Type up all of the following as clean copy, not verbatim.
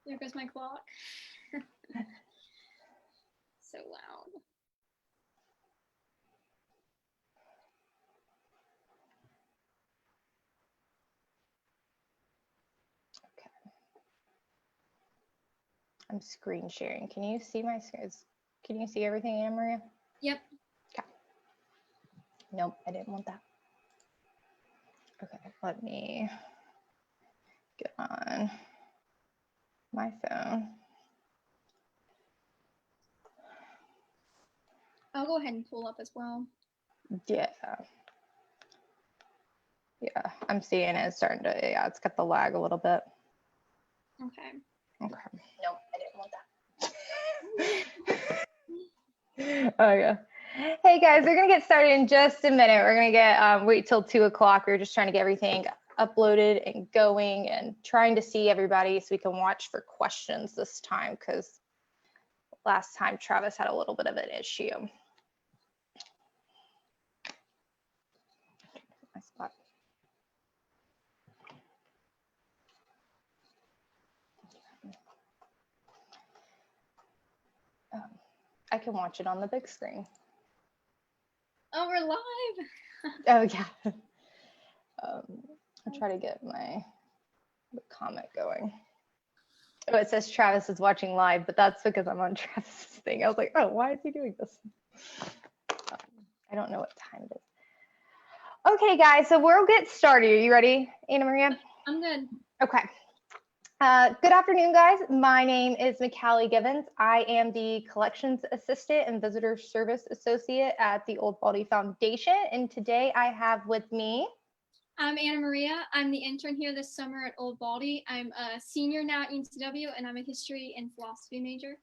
There goes my clock. So loud. Okay. I'm screen sharing. Can you see my screen? Can you see everything, Annamaria? Yep. Okay. Nope, I didn't want that. Okay, let me get on my phone. I'll go ahead and pull up as well. Yeah. Yeah, I'm seeing it. It's starting to, yeah, it's got the lag a little bit. Okay. Okay. Nope, I didn't want that. Oh, yeah. Hey, guys, we're going to get started in just a minute. We're going to get, wait till 2 o'clock. We're just trying to get everything uploaded and going and trying to see everybody so we can watch for questions this time because last time Travis had a little bit of an issue. My spot. I can watch it on the big screen. Oh, we're live. Oh, yeah. I'll try to get my comment going. Oh, it says Travis is watching live, but that's because I'm on Travis's thing. I was like, oh, why is he doing this? I don't know what time it is. Okay, guys, so we'll get started. Are you ready, Annamaria? I'm good. Okay. Good afternoon, guys. My name is McCallie Givens. I am the Collections Assistant and Visitor Service Associate at the Old Baldy Foundation. And today I have with me... I'm Annamaria. I'm the intern here this summer at Old Baldy. I'm a senior now at UNCW, and I'm a history and philosophy major.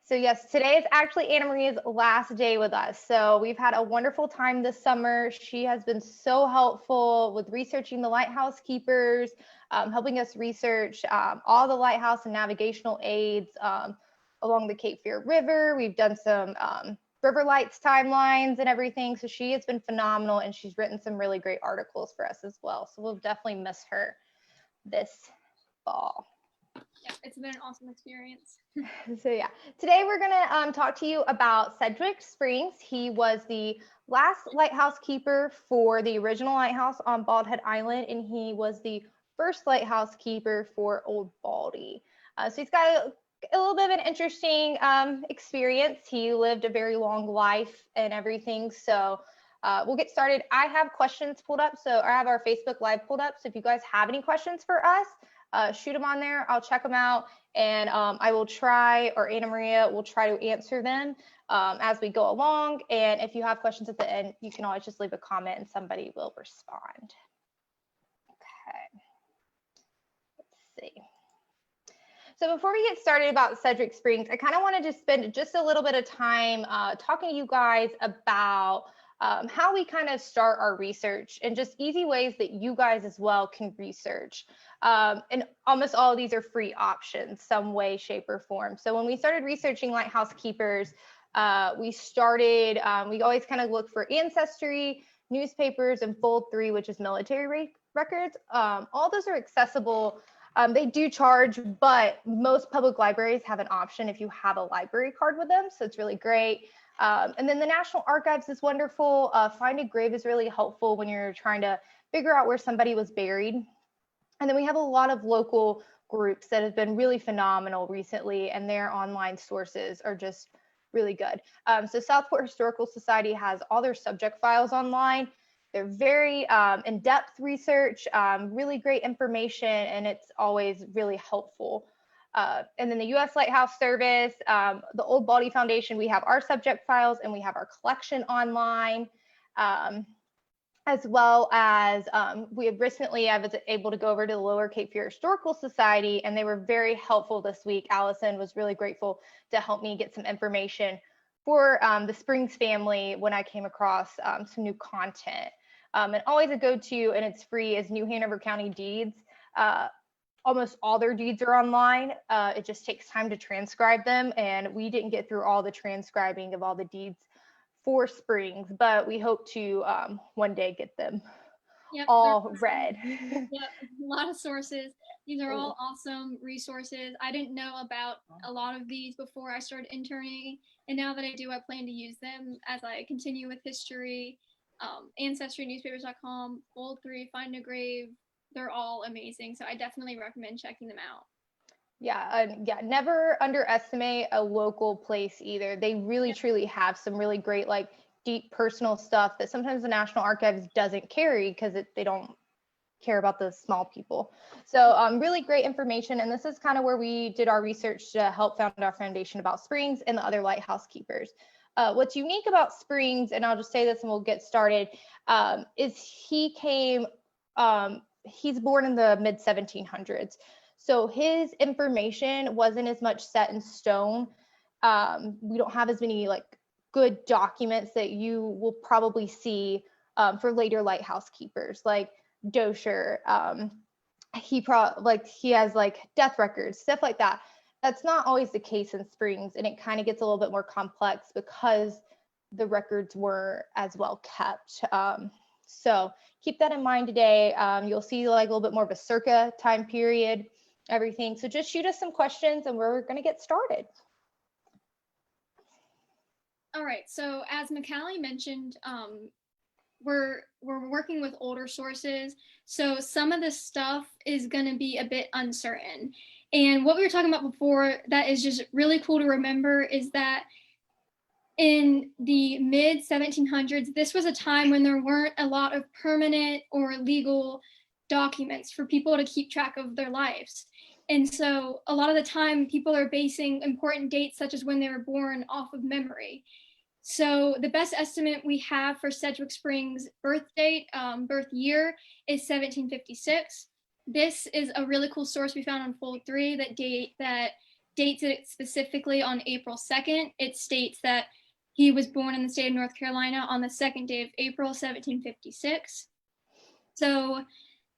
So yes, today is actually Annamaria's last day with us. So we've had a wonderful time this summer. She has been so helpful with researching the lighthouse keepers, helping us research all the lighthouse and navigational aids along the Cape Fear River. We've done some river lights timelines and everything. So she has been phenomenal, and she's written some really great articles for us as well. So we'll definitely miss her this fall. Yeah, it's been an awesome experience. So yeah, today we're gonna talk to you about Sedgwick Springs. He was the last lighthouse keeper for the original lighthouse on Bald Head Island, and he was the first lighthouse keeper for Old Baldy. So he's got a little bit of an interesting experience. He lived a very long life and everything. So we'll get started. I have questions pulled up. So I have our Facebook Live pulled up. So if you guys have any questions for us, shoot them on there. I'll check them out, and I will try, or Annamaria will try to answer them as we go along. And if you have questions at the end, you can always just leave a comment and somebody will respond. Okay, let's see. So before we get started about Sedgwick Springs, I kind of wanted to spend just a little bit of time talking to you guys about how we kind of start our research and just easy ways that you guys as well can research. And almost all of these are free options, some way, shape, or form. So when we started researching lighthouse keepers, we always kind of look for ancestry, newspapers, and Fold 3, which is military records. All those are accessible. They do charge, but most public libraries have an option if you have a library card with them. So it's really great. And then the National Archives is wonderful. Find a Grave is really helpful when you're trying to figure out where somebody was buried. And then we have a lot of local groups that have been really phenomenal recently, and their online sources are just really good. So Southport Historical Society has all their subject files online. They're very in-depth research, really great information, and it's always really helpful. And then the U.S. Lighthouse Service, the Old Baldy Foundation, we have our subject files and we have our collection online, as well as I was able to go over to the Lower Cape Fear Historical Society, and they were very helpful this week. Allison was really grateful to help me get some information for the Springs family when I came across some new content. And always a go-to, and it's free, is New Hanover County Deeds. Almost all their deeds are online. It just takes time to transcribe them, and we didn't get through all the transcribing of all the deeds for Springs, but we hope to one day get them Yep, all red. yep, a lot of sources. These are Ooh. all awesome resources. I didn't know about a lot of these before I started interning, and now that I do, I plan to use them as I continue with history. Ancestrynewspapers.com, Fold 3, Find a Grave, they're all amazing. So I definitely recommend checking them out. Yeah, never underestimate a local place either. They really Yep. truly have some really great, like, deep personal stuff that sometimes the National Archives doesn't carry because they don't care about the small people. So really great information. And this is kind of where we did our research to help found our foundation about Springs and the other lighthouse keepers. What's unique about Springs, and I'll just say this and we'll get started, is he's born in the mid 1700s. So his information wasn't as much set in stone. We don't have as many like good documents that you will probably see for later lighthouse keepers, like Dosher. He has like death records, stuff like that. That's not always the case in Springs, and it kind of gets a little bit more complex because the records were as well kept. So keep that in mind today. You'll see like a little bit more of a circa time period, everything. So just shoot us some questions and we're going to get started. All right, so as McCallie mentioned, we're working with older sources, so some of the stuff is going to be a bit uncertain. And what we were talking about before that is just really cool to remember is that in the mid 1700s, this was a time when there weren't a lot of permanent or legal documents for people to keep track of their lives. And so a lot of the time people are basing important dates such as when they were born off of memory. So the best estimate we have for Sedgwick Springs' birth date, birth year, is 1756. This is a really cool source we found on Fold 3 that dates it specifically on April 2nd. It states that he was born in the state of North Carolina on the second day of April, 1756. So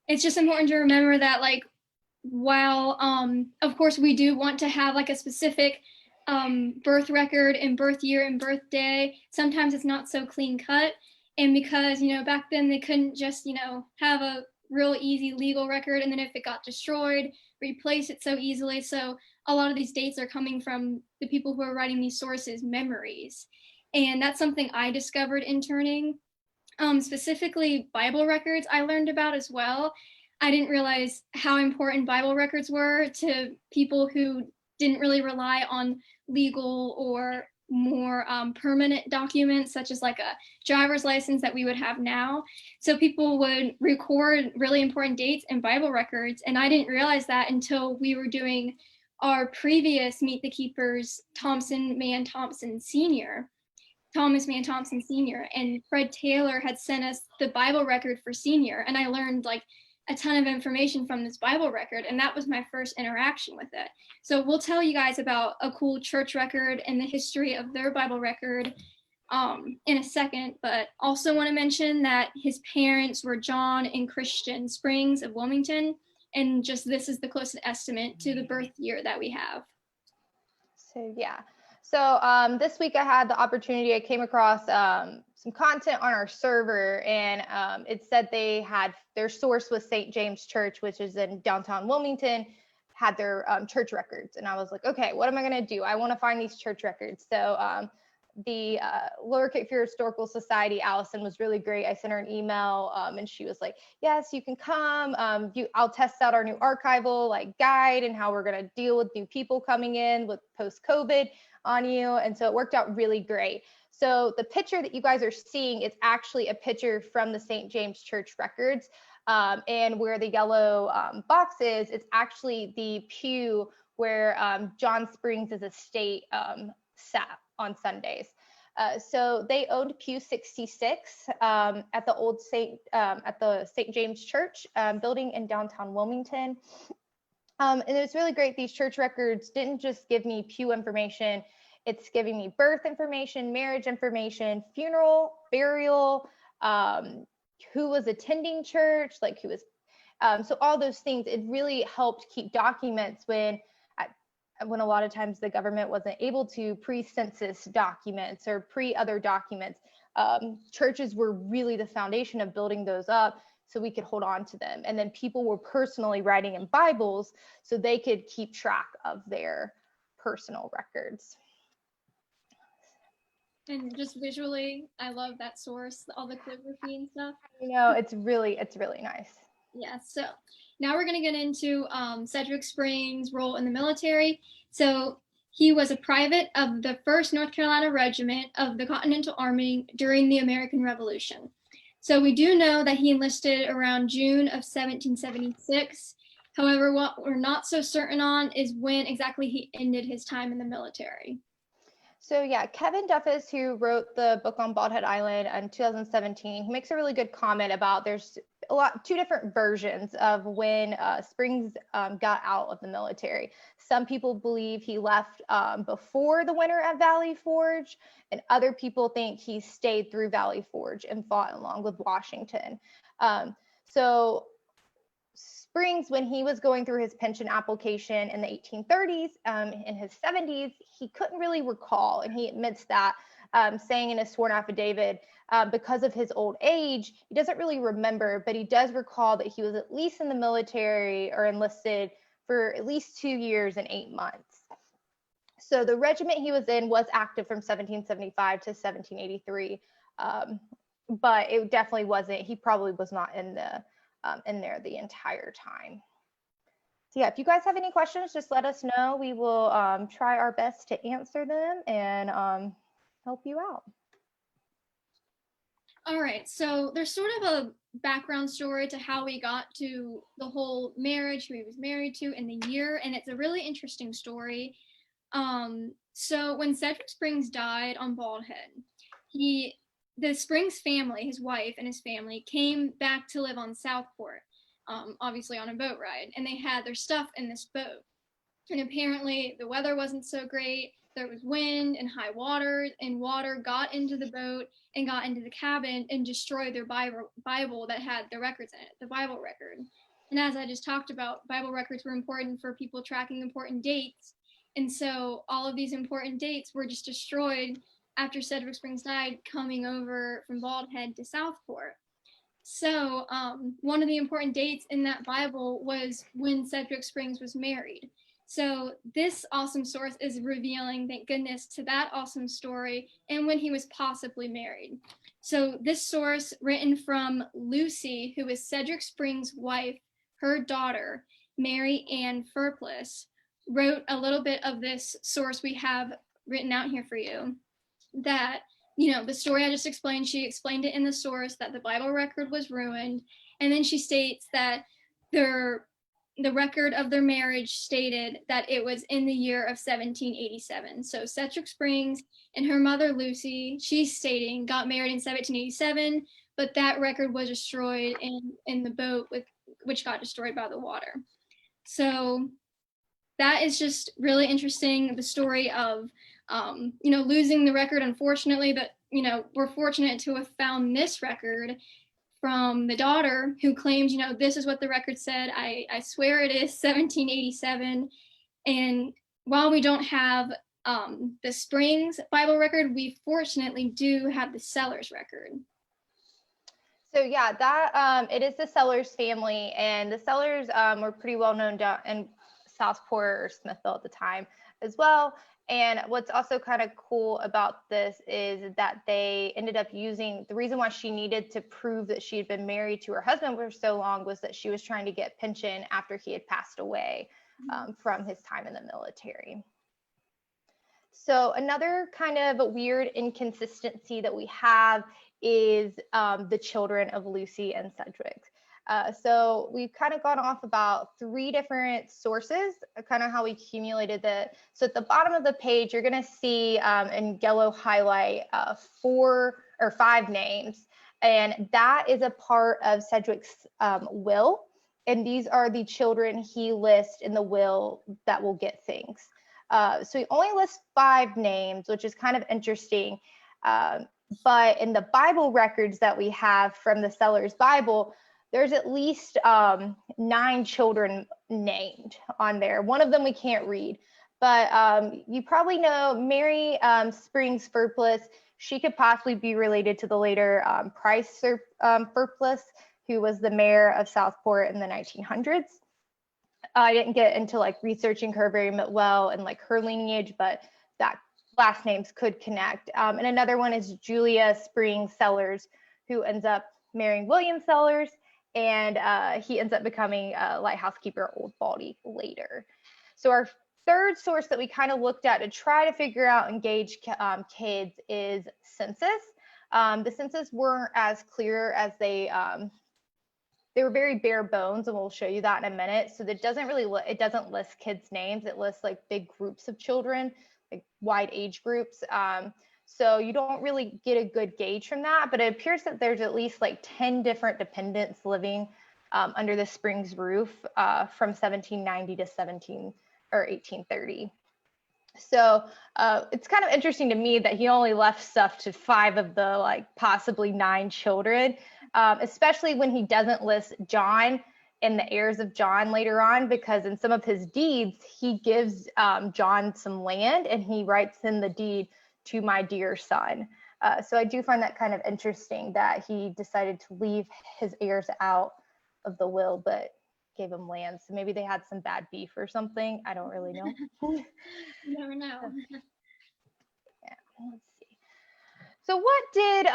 it's just important to remember that, like, while of course we do want to have like a specific birth record and birth year and birthday, sometimes it's not so clean cut. And because, you know, back then they couldn't just, you know, have a real easy legal record, and then if it got destroyed, replace it so easily. So a lot of these dates are coming from the people who are writing these sources' memories. And that's something I discovered interning. Specifically Bible records I learned about as well. I didn't realize how important Bible records were to people who didn't really rely on legal or more permanent documents, such as like a driver's license that we would have now. So people would record really important dates in Bible records, and I didn't realize that until we were doing our previous Meet the Keepers Thomas Mann Thompson Sr., and Fred Taylor had sent us the Bible record for senior, and I learned like a ton of information from this Bible record, and that was my first interaction with it. So we'll tell you guys about a cool church record and the history of their Bible record in a second, but also want to mention that his parents were John and Christian Springs of Wilmington, and just this is the closest estimate to the birth year that we have. So yeah. So this week I had the opportunity, I came across some content on our server, and it said they had, their source was St. James Church, which is in downtown Wilmington, had their church records. And I was like, okay, what am I going to do? I want to find these church records. So the Lower Cape Fear Historical Society, Allison, was really great. I sent her an email and she was like, yes, you can come. I'll test out our new archival like guide and how we're going to deal with new people coming in with post-COVID on you. And so it worked out really great. So the picture that you guys are seeing is actually a picture from the St. James Church records. And where the yellow box is, it's actually the pew where John Springs' estate sat on Sundays. So they owned pew 66 at the old St. James Church building in downtown Wilmington. And it's really great. These church records didn't just give me pew information. It's giving me birth information, marriage information, funeral, burial, who was attending church, like who was, so all those things. It really helped keep documents when a lot of times the government wasn't able to pre-census documents or pre-other documents. Churches were really the foundation of building those up. so we could hold on to them. And then people were personally writing in Bibles so they could keep track of their personal records. And just visually, I love that source, all the calligraphy and stuff. You know, it's really nice. Yeah, so now we're going to get into Sedgwick Springs' role in the military. So he was a private of the 1st North Carolina Regiment of the Continental Army during the American Revolution. So we do know that he enlisted around June of 1776. However, what we're not so certain on is when exactly he ended his time in the military. So yeah, Kevin Duffus, who wrote the book on Bald Head Island in 2017, he makes a really good comment about there's two different versions of when Springs got out of the military. Some people believe he left before the winter at Valley Forge, and other people think he stayed through Valley Forge and fought along with Washington. So Springs, when he was going through his pension application in the 1830s, in his 70s, he couldn't really recall, and he admits that, saying in a sworn affidavit, because of his old age, he doesn't really remember, but he does recall that he was at least in the military or enlisted for at least 2 years and 8 months. So the regiment he was in was active from 1775 to 1783, but it definitely wasn't, he probably was not in there the entire time. So yeah, if you guys have any questions, just let us know. We will try our best to answer them and help you out. All right, so there's sort of a background story to how we got to the whole marriage, who he was married to, and the year, and it's a really interesting story. So when Sedgwick Springs died on Bald Head, the Springs family, his wife and his family, came back to live on Southport, obviously on a boat ride, and they had their stuff in this boat. And apparently the weather wasn't so great. There was wind and high water, and water got into the boat and got into the cabin and destroyed their Bible that had the records in it, the Bible record. And as I just talked about, Bible records were important for people tracking important dates. And so all of these important dates were just destroyed after Sedgwick Springs died, coming over from Bald Head to Southport. So one of the important dates in that Bible was when Sedgwick Springs was married. So this awesome source is revealing, thank goodness, to that awesome story and when he was possibly married. So this source, written from Lucy, who is Sedgwick Springs' wife, her daughter, Mary Ann Furpless, wrote a little bit of this source we have written out here for you. That, the story I just explained, she explained it in the source that the Bible record was ruined. And then she states that the record of their marriage stated that it was in the year of 1787. So Sedgwick Springs and her mother, Lucy, she's stating, got married in 1787, but that record was destroyed in the boat, which got destroyed by the water. So that is just really interesting, the story of, losing the record, unfortunately, but, we're fortunate to have found this record from the daughter who claims, this is what the record said. I swear it is 1787. And while we don't have the Springs Bible record, we fortunately do have the Sellers record. So yeah, that it is the Sellers family, and the Sellers were pretty well known down in Southport or Smithville at the time as well. And what's also kind of cool about this is that they ended up using, the reason why she needed to prove that she had been married to her husband for so long was that she was trying to get pension after he had passed away from his time in the military. So another kind of weird inconsistency that we have is the children of Lucy and Sedgwick. So we've kind of gone off about 3 different sources, kind of how we accumulated that. So at the bottom of the page, you're going to see in yellow highlight 4 or 5 names, and that is a part of Sedgwick's will. And these are the children he lists in the will that will get things. So he only lists 5 names, which is kind of interesting. But in the Bible records that we have from the Sellers Bible, there's at least 9 children named on there. One of them we can't read, but you probably know Mary Springs Furpless. She could possibly be related to the later Price Furpless, who was the mayor of Southport in the 1900s. I didn't get into like researching her very well and like her lineage, but that last names could connect. And another one is Julia Springs Sellers, who ends up marrying William Sellers, and he ends up becoming a lighthouse keeper Old Baldy later. So our third source that we kind of looked at to try to figure out and gauge kids is census. The census weren't as clear as they were very bare bones, and we'll show you that in a minute. So it doesn't list kids' names. It lists like big groups of children, like wide age groups. So you don't really get a good gauge from that, but it appears that there's at least like 10 different dependents living under the Springs roof from 1790 to 1830. So it's kind of interesting to me that he only left stuff to 5 of the like possibly 9 children, especially when he doesn't list John and the heirs of John later on, because in some of his deeds, he gives John some land and he writes in the deed, "To my dear son." So I do find that kind of interesting that he decided to leave his heirs out of the will, but gave them land. So maybe they had some bad beef or something. I don't really know. You never know. Yeah, let's see. So what did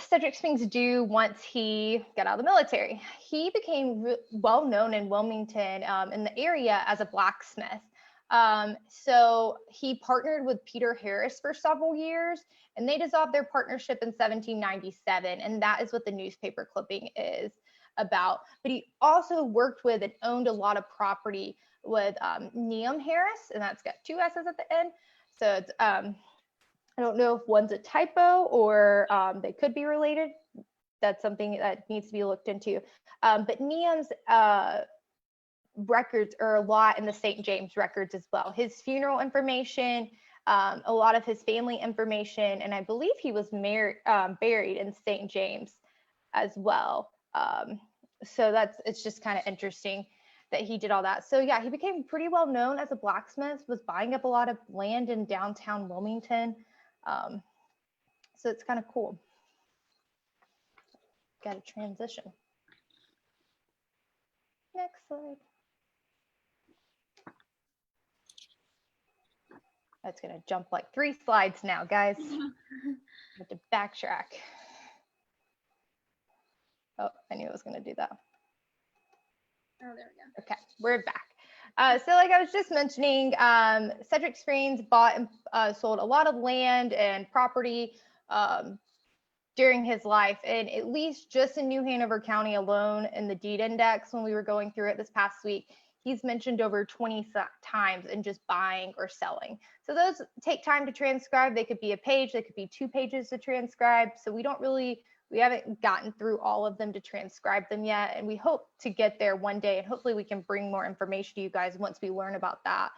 Sedgwick Springs do once he got out of the military? He became well known in Wilmington in the area as a blacksmith. So he partnered with Peter Harris for several years, and they dissolved their partnership in 1797. And that is what the newspaper clipping is about. But he also worked with and owned a lot of property with Neum Harris, and that's got 2 S's at the end. So it's, I don't know if one's a typo or they could be related. That's something that needs to be looked into. But Neum's records are a lot in the St. James records as well. His funeral information, a lot of his family information, and I believe he was buried in St. James as well. So it's just kind of interesting that he did all that. So yeah, he became pretty well known as a blacksmith, was buying up a lot of land in downtown Wilmington. So it's kind of cool. Got a transition. Next slide. That's gonna jump like 3 slides now, guys. I have to backtrack. Oh, I knew I was gonna do that. Oh, there we go. Okay, we're back. So like I was just mentioning, Sedgwick Springs bought and sold a lot of land and property during his life, and at least just in New Hanover County alone in the deed index, when we were going through it this past week, he's mentioned over 20 times in just buying or selling. So those take time to transcribe. They could be a page, they could be 2 pages to transcribe. So we haven't gotten through all of them to transcribe them yet. And we hope to get there one day, and hopefully we can bring more information to you guys once we learn about that.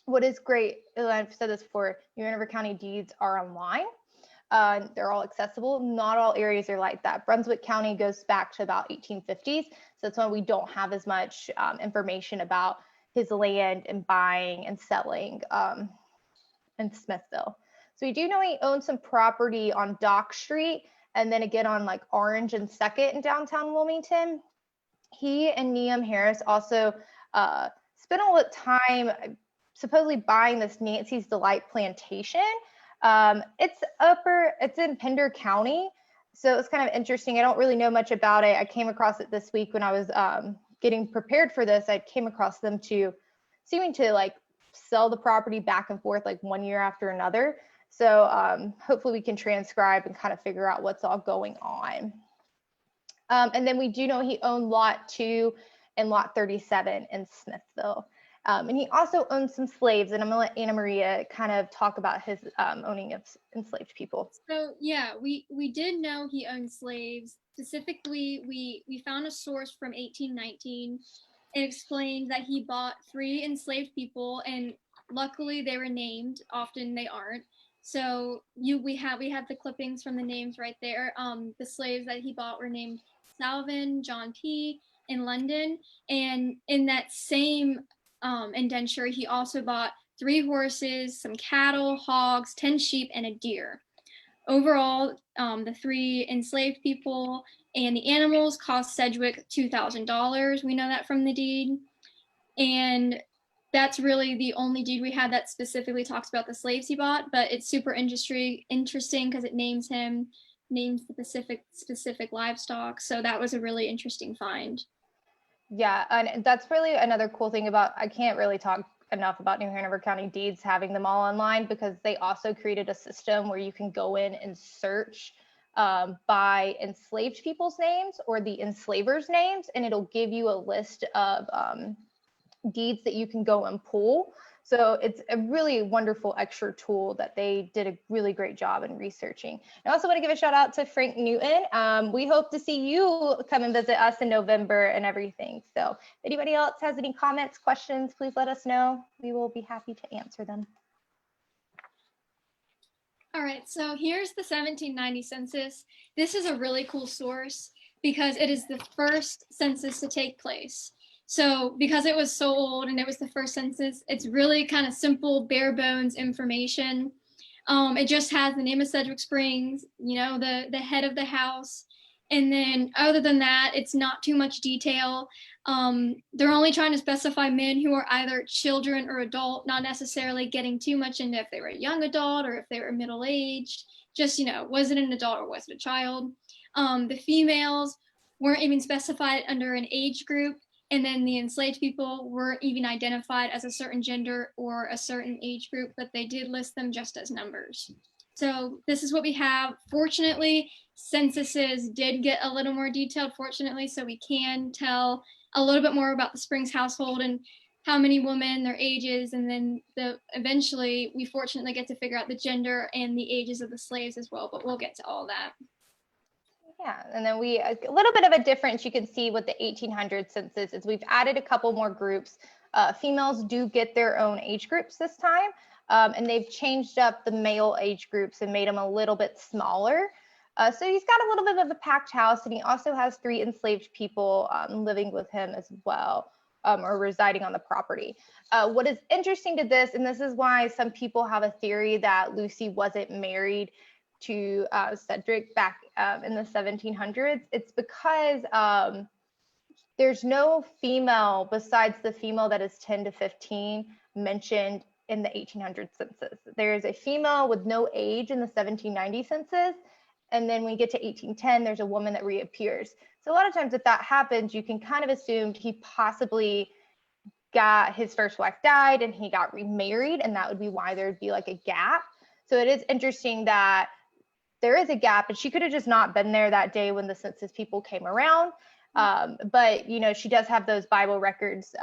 What is great, and I've said this before, New Hanover County deeds are online. They're all accessible. Not all areas are like that. Brunswick County goes back to about 1850s. So that's why we don't have as much information about his land and buying and selling in Smithville. So we do know he owned some property on Dock Street, and then again on like Orange and 2nd in downtown Wilmington. He and Neum Harris also spent a lot of time supposedly buying this Nancy's Delight plantation. It's in Pender County. So it's kind of interesting. I don't really know much about it. I came across it this week when I was getting prepared for this. I came across them seeming to like sell the property back and forth like one year after another. So hopefully we can transcribe and kind of figure out what's all going on. And then we do know he owned lot 2 and lot 37 in Smithville. And he also owned some slaves, and I'm gonna let Annamaria kind of talk about his owning of enslaved people. So yeah, we did know he owned slaves. Specifically, we found a source from 1819. It explained that he bought 3 enslaved people, and luckily they were named. Often they aren't. So we have the clippings from the names right there. The slaves that he bought were named Salvin, John P. in London, and in that same indenture, he also bought 3 horses, some cattle, hogs, 10 sheep, and a deer. Overall, the 3 enslaved people and the animals cost Sedgwick $2,000. We know that from the deed. And that's really the only deed we had that specifically talks about the slaves he bought, but it's super interesting because it names the specific livestock. So that was a really interesting find. Yeah, and that's really another cool thing about, I can't really talk enough about New Hanover County deeds having them all online, because they also created a system where you can go in and search by enslaved people's names or the enslavers' names, and it'll give you a list of deeds that you can go and pull. So it's a really wonderful extra tool that they did a really great job in researching. I also want to give a shout out to Frank Newton. We hope to see you come and visit us in November and everything. So if anybody else has any comments, questions, please let us know. We will be happy to answer them. All right, so here's the 1790 census. This is a really cool source because it is the first census to take place. So because it was so old and it was the first census, it's really kind of simple, bare bones information. It just has the name of Sedgwick Springs, the head of the house. And then other than that, it's not too much detail. They're only trying to specify men who are either children or adult, not necessarily getting too much into if they were a young adult or if they were middle-aged. Just, was it an adult or was it a child? The females weren't even specified under an age group. And then the enslaved people weren't even identified as a certain gender or a certain age group, but they did list them just as numbers. So this is what we have. Fortunately, censuses did get a little more detailed, fortunately, so we can tell a little bit more about the Springs household and how many women, their ages, and then eventually we fortunately get to figure out the gender and the ages of the slaves as well, but we'll get to all that. Yeah, and then a little bit of a difference you can see with the 1800 census is we've added a couple more groups. Females do get their own age groups this time, and they've changed up the male age groups and made them a little bit smaller. So he's got a little bit of a packed house, and he also has 3 enslaved people living with him as well, or residing on the property. What is interesting to this, and this is why some people have a theory that Lucy wasn't married to Sedgwick back in the 1700s, it's because there's no female besides the female that is 10 to 15 mentioned in the 1800 census. There's a female with no age in the 1790 census, and then when you get to 1810, there's a woman that reappears. So a lot of times if that happens, you can kind of assume he possibly got, his first wife died and he got remarried, and that would be why there'd be like a gap. So it is interesting that there is a gap, and she could have just not been there that day when the census people came around. But, she does have those Bible records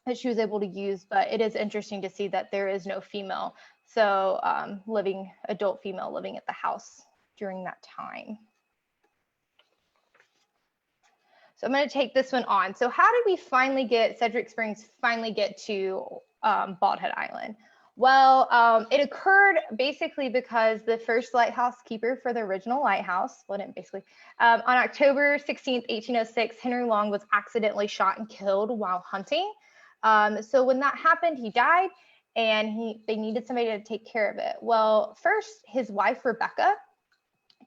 that she was able to use, but it is interesting to see that there is no female. So adult female living at the house during that time. So I'm going to take this one on. So how did we Sedgwick Springs finally get to Bald Head Island? Well, it occurred basically because the first lighthouse keeper for the original lighthouse, on October 16th, 1806, Henry Long was accidentally shot and killed while hunting. So when that happened, he died, and they needed somebody to take care of it. Well, first, his wife, Rebecca,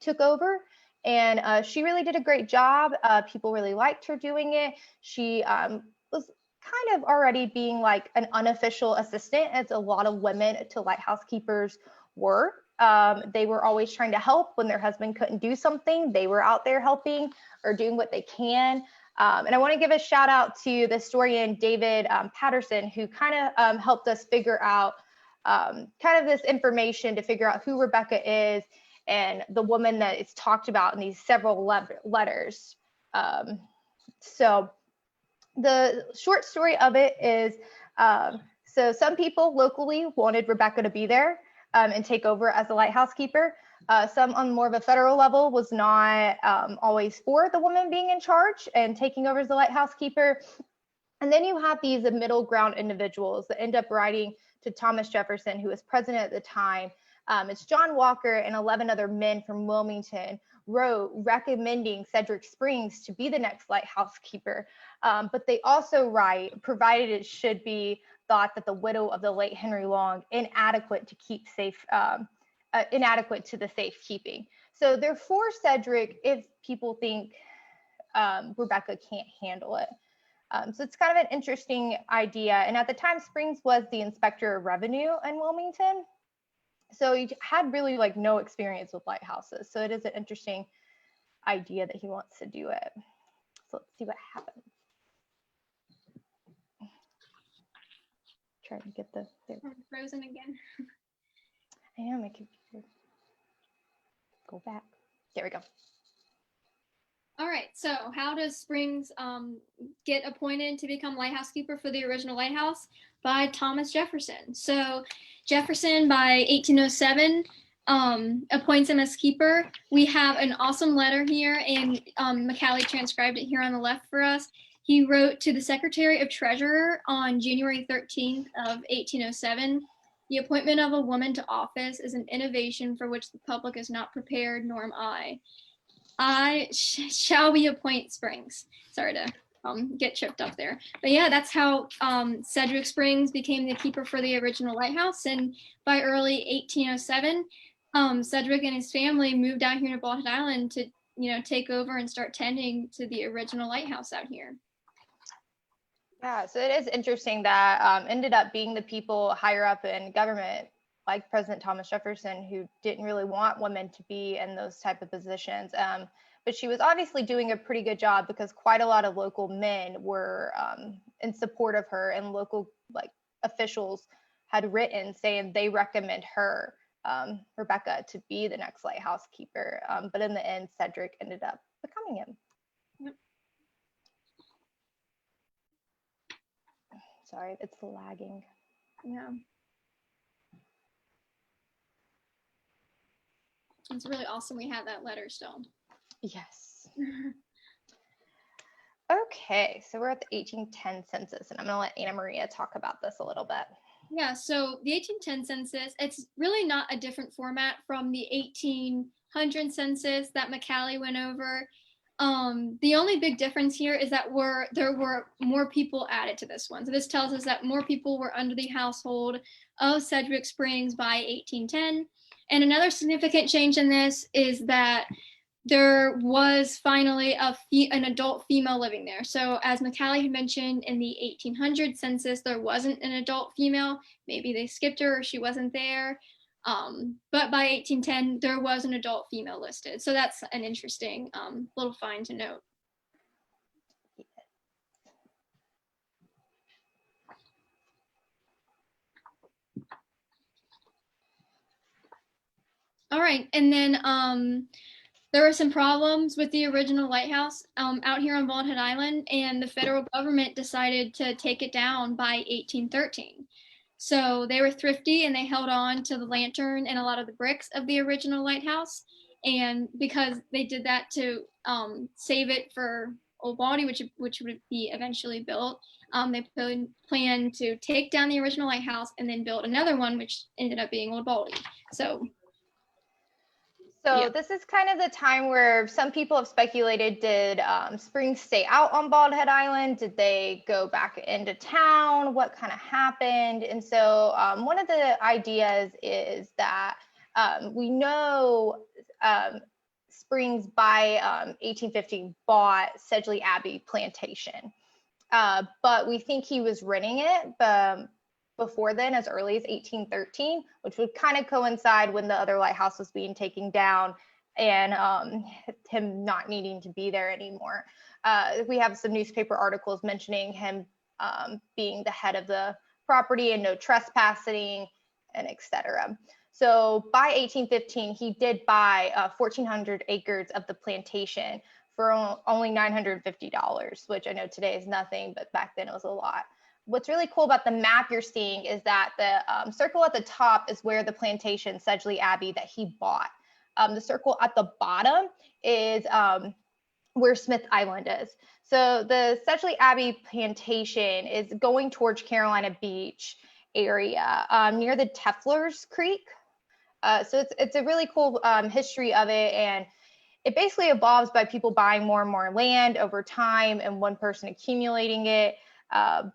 took over, and she really did a great job. People really liked her doing it. She was kind of already being like an unofficial assistant, as a lot of women to lighthouse keepers were. They were always trying to help when their husband couldn't do something. They were out there helping or doing what they can. And I want to give a shout out to the historian David Patterson, who kind of helped us figure out kind of this information to figure out who Rebecca is and the woman that is talked about in these several letters. So the short story of it is, so some people locally wanted Rebecca to be there and take over as the lighthouse keeper. Some on more of a federal level was not always for the woman being in charge and taking over as the lighthouse keeper. And then you have these middle ground individuals that end up writing to Thomas Jefferson, who was president at the time. It's John Walker and 11 other men from Wilmington wrote recommending Sedgwick Springs to be the next lighthouse keeper. But they also write, provided it should be thought that the widow of the late Henry Long inadequate to keep safe inadequate to the safekeeping. So they're for Sedgwick if people think Rebecca can't handle it. So it's kind of an interesting idea. And at the time, Springs was the inspector of revenue in Wilmington. So he had really like no experience with lighthouses. So it is an interesting idea that he wants to do it. So let's see what happens. Trying to get the there. I'm frozen again. I know my computer. Go back. There we go. All right, so how does Springs get appointed to become lighthouse keeper for the original lighthouse? By Thomas Jefferson. So Jefferson, by 1807, appoints him as keeper. We have an awesome letter here, and McCallie transcribed it here on the left for us. He wrote to the Secretary of Treasurer on January 13th of 1807. The appointment of a woman to office is an innovation for which the public is not prepared, nor am I. Shall we appoint Springs? Sorry to get tripped up there. But yeah, that's how Sedgwick Springs became the keeper for the original lighthouse. And by early 1807, Sedgwick and his family moved out here to Baldy Island to, take over and start tending to the original lighthouse out here. Yeah, so it is interesting that ended up being the people higher up in government, like President Thomas Jefferson, who didn't really want women to be in those type of positions. But she was obviously doing a pretty good job because quite a lot of local men were in support of her, and local officials had written saying they recommend her, Rebecca, to be the next lighthouse keeper. But in the end, Sedgwick ended up becoming him. Yep. Sorry, it's lagging. Yeah. It's really awesome we have that letter still. Yes. Okay, so we're at the 1810 census, and I'm going to let Annamaria talk about this a little bit. Yeah, so the 1810 census, it's really not a different format from the 1800 census that McCallie went over. The only big difference here is that there were more people added to this one. So this tells us that more people were under the household of Sedgwick Springs by 1810. And another significant change in this is that there was finally an adult female living there. So as McCallie had mentioned, in the 1800 census, there wasn't an adult female. Maybe they skipped her or she wasn't there. But by 1810, there was an adult female listed. So that's an interesting little find to note. All right, and then there were some problems with the original lighthouse out here on Baldy Island, and the federal government decided to take it down by 1813. So they were thrifty and they held on to the lantern and a lot of the bricks of the original lighthouse. And because they did that to save it for Old Baldy, which would be eventually built, they planned to take down the original lighthouse and then build another one, which ended up being Old Baldy. So yeah. This is kind of the time where some people have speculated, did Springs stay out on Bald Head Island? Did they go back into town? What kind of happened? And so one of the ideas is that we know Springs by 1850 bought Sedgeley Abbey Plantation, but we think he was renting it before then, as early as 1813, which would kind of coincide when the other lighthouse was being taken down and him not needing to be there anymore. We have some newspaper articles mentioning him being the head of the property and no trespassing and etc. So by 1815, he did buy 1,400 acres of the plantation for only $950, which I know today is nothing, but back then it was a lot. What's really cool about the map you're seeing is that the circle at the top is where the plantation, Sedgeley Abbey, that he bought. The circle at the bottom is where Smith Island is. So the Sedgeley Abbey plantation is going towards Carolina Beach area near the Teflers Creek. So it's a really cool history of it, and it basically evolves by people buying more and more land over time and one person accumulating it.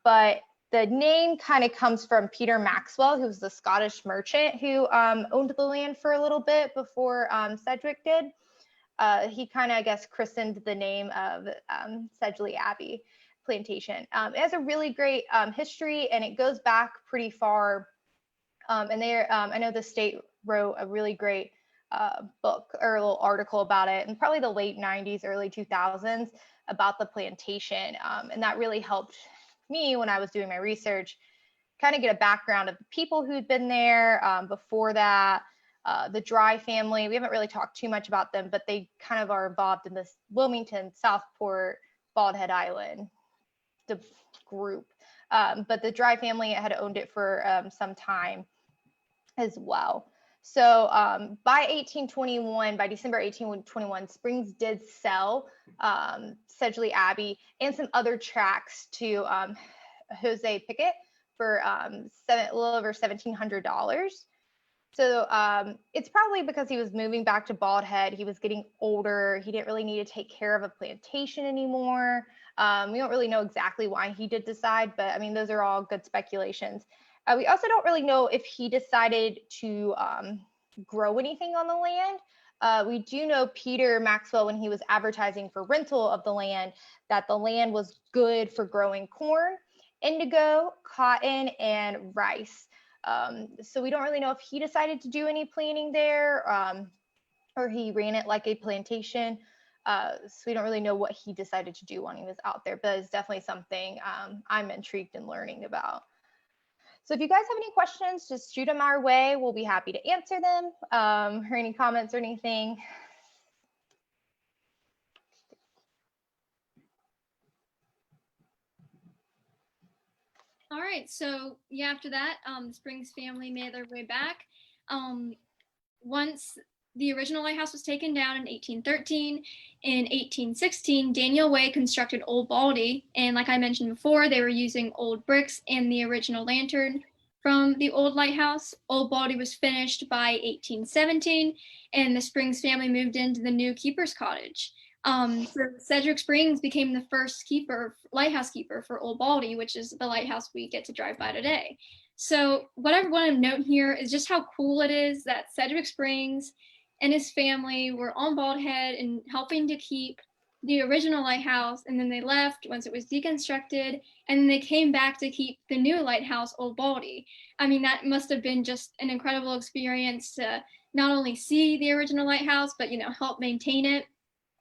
But The name kind of comes from Peter Maxwell, who was the Scottish merchant who owned the land for a little bit before Sedgwick did. He kind of, I guess, christened the name of Sedgeley Abbey Plantation. It has a really great history, and it goes back pretty far. And I know the state wrote a really great book or a little article about it in probably the late 90s, early 2000s about the plantation. And that really helped me when I was doing my research, kind of get a background of the people who'd been there before that. The Dry family, we haven't really talked too much about them, but they kind of are involved in this Wilmington, Southport, Bald Head Island, the group. But the Dry family had owned it for some time as well. So by December 1821, Springs did sell Sedgeley Abbey and some other tracts to Jose Pickett for a little over $1,700. So it's probably because he was moving back to Bald Head. He was getting older. He didn't really need to take care of a plantation anymore. We don't really know exactly why he did decide, but I mean, those are all good speculations. We also don't really know if he decided to grow anything on the land. We do know Peter Maxwell, when he was advertising for rental of the land, that the land was good for growing corn, indigo, cotton, and rice. So we don't really know if he decided to do any planting there or he ran it like a plantation. So we don't really know what he decided to do when he was out there, but it's definitely something I'm intrigued in learning about. So if you guys have any questions, just shoot them our way. We'll be happy to answer them or any comments or anything. All right, so yeah, after that, the Springs family made their way back. Once the original lighthouse was taken down in 1813, in 1816, Daniel Way constructed Old Baldy, and like I mentioned before, they were using old bricks and the original lantern from the old lighthouse. Old Baldy was finished by 1817, and the Springs family moved into the new keeper's cottage. So Sedgwick Springs became the first lighthouse keeper for Old Baldy, which is the lighthouse we get to drive by today. So what I want to note here is just how cool it is that Sedgwick Springs and his family were on Bald Head and helping to keep the original lighthouse, and then they left once it was deconstructed, and then they came back to keep the new lighthouse, Old Baldy. I mean, that must have been just an incredible experience to not only see the original lighthouse, but, help maintain it,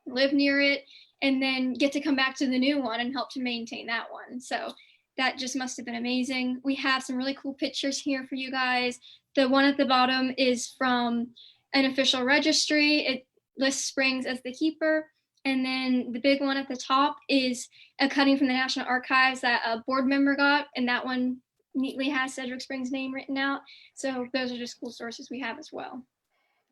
live near it, and then get to come back to the new one and help to maintain that one. So that just must have been amazing. We have some really cool pictures here for you guys. The one at the bottom is from an official registry. It lists Springs as the keeper. And then the big one at the top is a cutting from the National Archives that a board member got, and that one neatly has Sedgwick Springs' name written out. So those are just cool sources we have as well.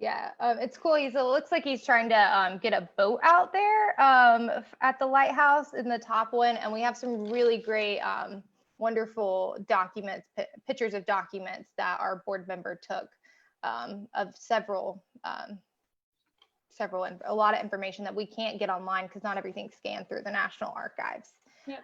Yeah, it's cool. It looks like he's trying to get a boat out there at the lighthouse in the top one. And we have some really great, wonderful documents, pictures of documents that our board member took of a lot of information that we can't get online because not everything's scanned through the National Archives. Yep.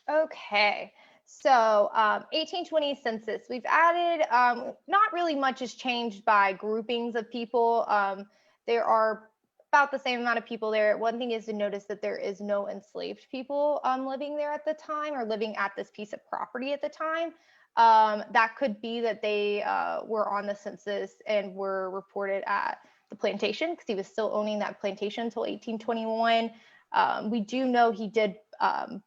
Okay, so 1820 census. We've added, not really much has changed by groupings of people. There are about the same amount of people there. One thing is to notice that there is no enslaved people living there at the time or living at this piece of property at the time. That could be that they were on the census and were reported at the plantation because he was still owning that plantation until 1821. We do know he did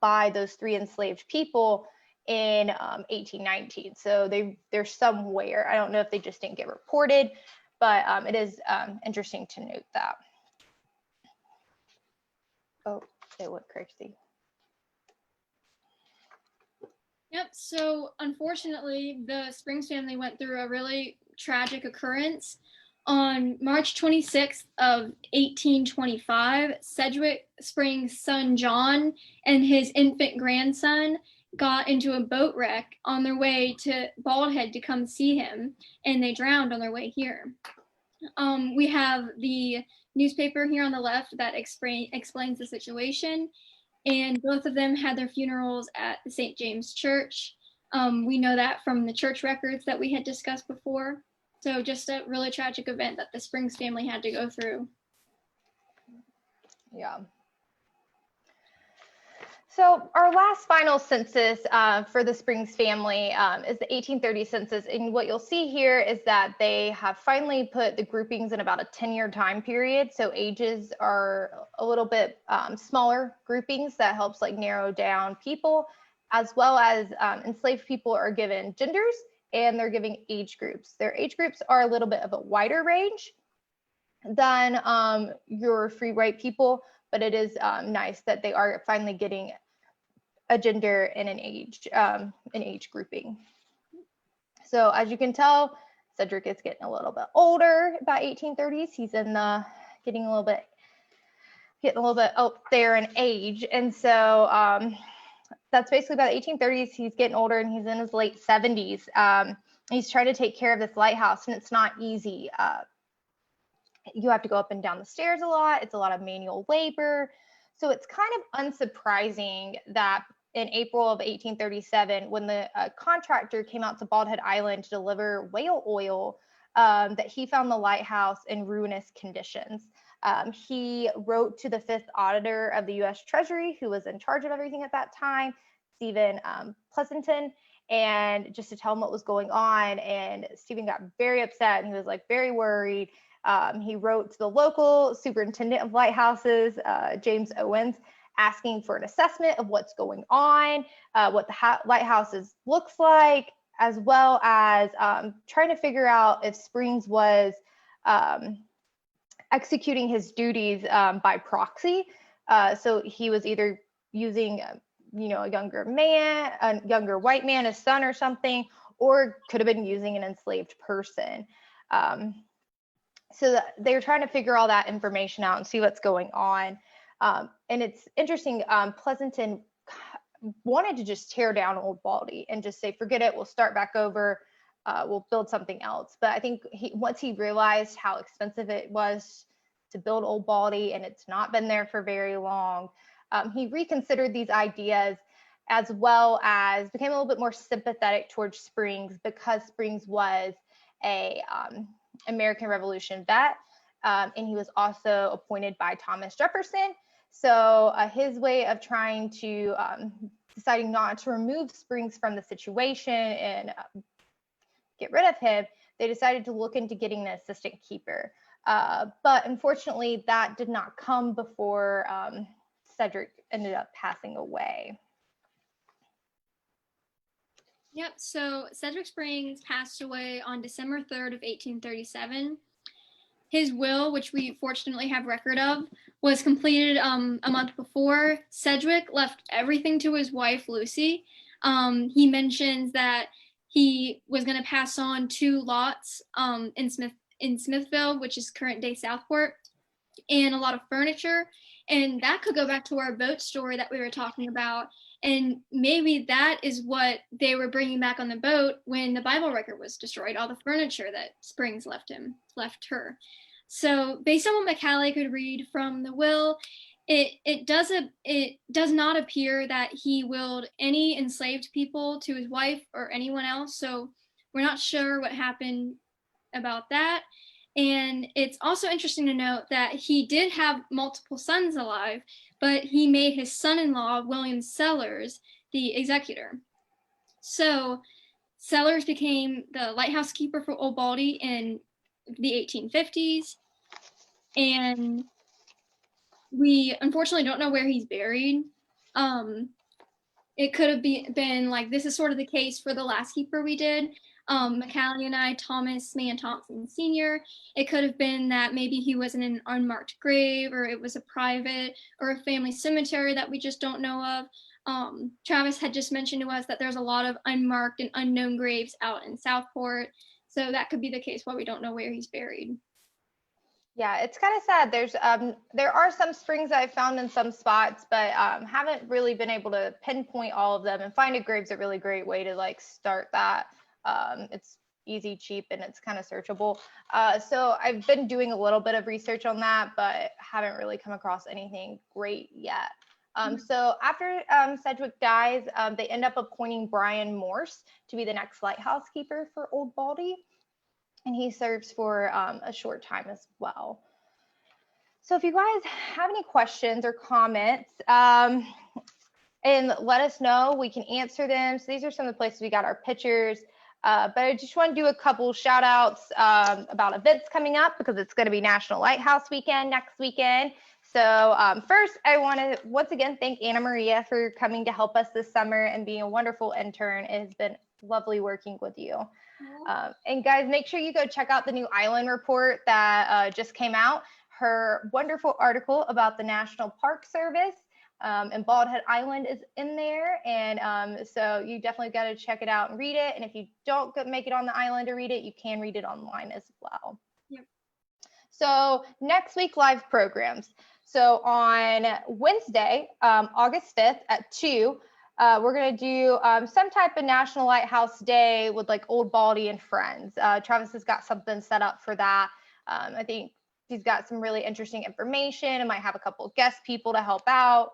buy those 3 enslaved people in 1819. So they're somewhere. I don't know if they just didn't get reported, but it is interesting to note that. Oh, it went crazy. Yep, so unfortunately, the Springs family went through a really tragic occurrence. On March 26th of 1825, Sedgwick Springs' son John and his infant grandson got into a boat wreck on their way to Baldhead to come see him, and they drowned on their way here. We have the newspaper here on the left that explains the situation, and both of them had their funerals at the St. James Church. We know that from the church records that we had discussed before. So just a really tragic event that the Springs family had to go through. Yeah. So our last final census for the Springs family is the 1830 census. And what you'll see here is that they have finally put the groupings in about a 10-year time period. So ages are a little bit smaller groupings that helps like narrow down people, as well as enslaved people are given genders and they're giving age groups. Their age groups are a little bit of a wider range than your free white people, but it is nice that they are finally getting a gender and an age grouping. So as you can tell, Sedgwick is getting a little bit older by 1830s. He's in the getting a little bit up there in age, and so that's basically by the 1830s. He's getting older and he's in his late 70s. He's trying to take care of this lighthouse, and it's not easy. You have to go up and down the stairs a lot. It's a lot of manual labor. So it's kind of unsurprising that in April of 1837, when the contractor came out to Baldhead Island to deliver whale oil, that he found the lighthouse in ruinous conditions. He wrote to the 5th auditor of the U.S. Treasury, who was in charge of everything at that time, Stephen Pleasanton, and just to tell him what was going on. And Stephen got very upset and he was like very worried. He wrote to the local superintendent of lighthouses, James Owens, asking for an assessment of what's going on, what the lighthouses looks like, as well as trying to figure out if Springs was executing his duties by proxy. So he was either using, a younger white man, his son or something, or could have been using an enslaved person. So they were trying to figure all that information out and see what's going on. And it's interesting, Pleasanton wanted to just tear down Old Baldy and just say, forget it, we'll start back over, we'll build something else. But I think once he realized how expensive it was to build Old Baldy, and it's not been there for very long, he reconsidered these ideas, as well as became a little bit more sympathetic towards Springs, because Springs was a American Revolution vet, and he was also appointed by Thomas Jefferson. So his way of trying to deciding not to remove Springs from the situation and get rid of him, they decided to look into getting an assistant keeper. But unfortunately, that did not come before Sedgwick ended up passing away. Yep, so Sedgwick Springs passed away on December 3rd of 1837. His will, which we fortunately have record of, was completed a month before. Sedgwick left everything to his wife, Lucy. He mentions that he was going to pass on 2 lots in Smithville, which is current day Southport, and a lot of furniture. And that could go back to our boat story that we were talking about. And maybe that is what they were bringing back on the boat when the Bible record was destroyed, all the furniture that Springs left her. So based on what McCallie could read from the will, it does not appear that he willed any enslaved people to his wife or anyone else. So we're not sure what happened about that. And it's also interesting to note that he did have multiple sons alive, but he made his son-in-law, William Sellers, the executor. So Sellers became the lighthouse keeper for Old Baldy in the 1850s. And we unfortunately don't know where he's buried. It could have been like, this is sort of the case for the last keeper we did. McCallie and I, Thomas Mann Thompson Sr. It could have been that maybe he was in an unmarked grave, or it was a private or a family cemetery that we just don't know of. Travis had just mentioned to us that there's a lot of unmarked and unknown graves out in Southport. So that could be the case why we don't know where he's buried. Yeah, it's kind of sad. There are some springs that I've found in some spots, but haven't really been able to pinpoint all of them. And Find a Grave's a really great way to like start that. It's easy, cheap, and it's kind of searchable. So I've been doing a little bit of research on that, but haven't really come across anything great yet. So after Sedgwick dies, they end up appointing Brian Morse to be the next lighthouse keeper for Old Baldy. And he serves for a short time as well. So if you guys have any questions or comments, and let us know, we can answer them. So these are some of the places we got our pictures. But I just want to do a couple shout outs about events coming up, because it's going to be National Lighthouse Weekend next weekend. So first, I want to once again thank Annamaria for coming to help us this summer and being a wonderful intern. It has been lovely working with you. And guys, make sure you go check out the new island report that just came out. Her wonderful article about the National Park Service and Bald Head Island is in there. And so you definitely got to check it out and read it. And if you don't make it on the island to read it, you can read it online as well. Yep. So next week, live programs. So on Wednesday, August 5th at 2, we're going to do some type of National Lighthouse Day with like Old Baldy and friends. Travis has got something set up for that. I think he's got some really interesting information and might have a couple of guest people to help out.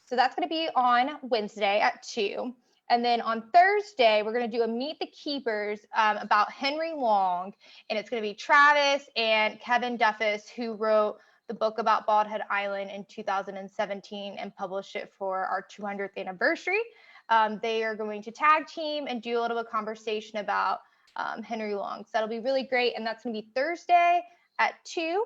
So that's going to be on Wednesday at 2. And then on Thursday, we're going to do a Meet the Keepers about Henry Long. And it's going to be Travis and Kevin Duffus, who wrote the book about Bald Head Island in 2017 and published it for our 200th anniversary. They are going to tag team and do a little bit of conversation about Henry Long. So that'll be really great. And that's going to be Thursday at 2.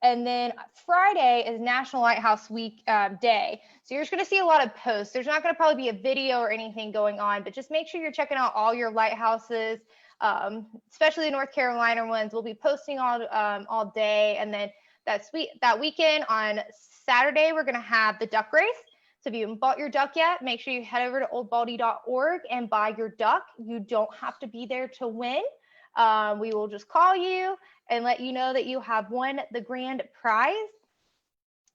And then Friday is National Lighthouse Week Day. So you're just going to see a lot of posts. There's not going to probably be a video or anything going on, but just make sure you're checking out all your lighthouses, especially the North Carolina ones. We'll be posting all day. And then that weekend on Saturday, we're going to have the duck race. So if you haven't bought your duck yet, make sure you head over to oldbaldy.org and buy your duck. You don't have to be there to win. We will just call you and let you know that you have won the grand prize.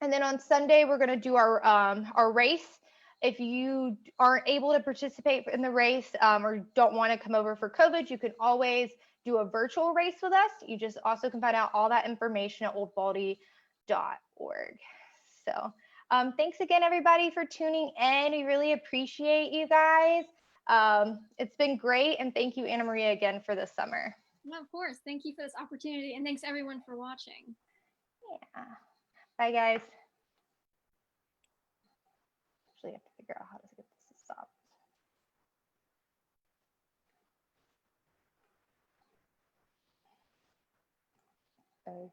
And then on Sunday, we're going to do our race. If you aren't able to participate in the race or don't want to come over for COVID, you can always do a virtual race with us. You just also can find out all that information at oldbaldy.org. So thanks again, everybody, for tuning in. We really appreciate you guys. It's been great. And thank you, Annamaria, again for this summer. Yeah, of course. Thank you for this opportunity. And thanks everyone for watching. Yeah. Bye, guys. Actually, I have to figure out how to get this to stop. Okay.